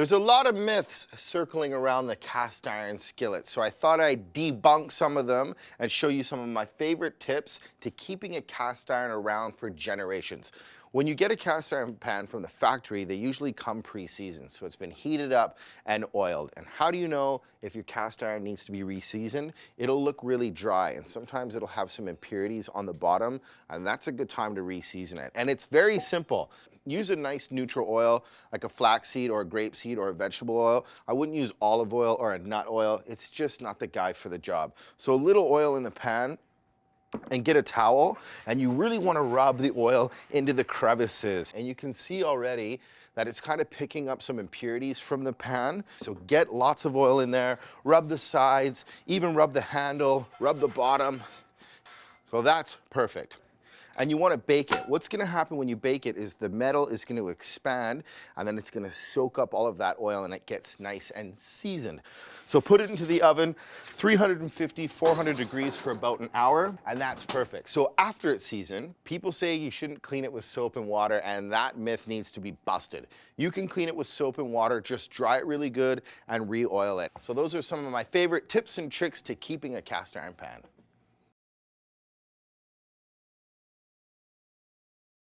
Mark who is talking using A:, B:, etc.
A: There's a lot of myths circling around the cast iron skillet, so I thought I'd debunk some of them and show you some of my favorite tips to keeping a cast iron around for generations. When you get a cast iron pan from the factory, they usually come pre-seasoned, so it's been heated up and oiled. And how do you know if your cast iron needs to be re-seasoned? It'll look really dry, and sometimes it'll have some impurities on the bottom, and that's a good time to re-season it. And it's very simple. Use a nice neutral oil, like a flaxseed or a grapeseed or a vegetable oil. I wouldn't use olive oil or a nut oil. It's just not the guy for the job. So a little oil in the pan, and get a towel, and you really want to rub the oil into the crevices. And you can see already that it's kind of picking up some impurities from the pan. So get lots of oil in there, rub the sides, even rub the handle, rub the bottom. So that's perfect. And you want to bake it. What's going to happen when you bake it is the metal is going to expand, and then it's going to soak up all of that oil, and it gets nice and seasoned. So put it into the oven, 350, 400 degrees for about an hour, and that's perfect. So after it's seasoned, people say you shouldn't clean it with soap and water, and that myth needs to be busted. You can clean it with soap and water, just dry it really good and re-oil it. So those are some of my favorite tips and tricks to keeping a cast iron pan.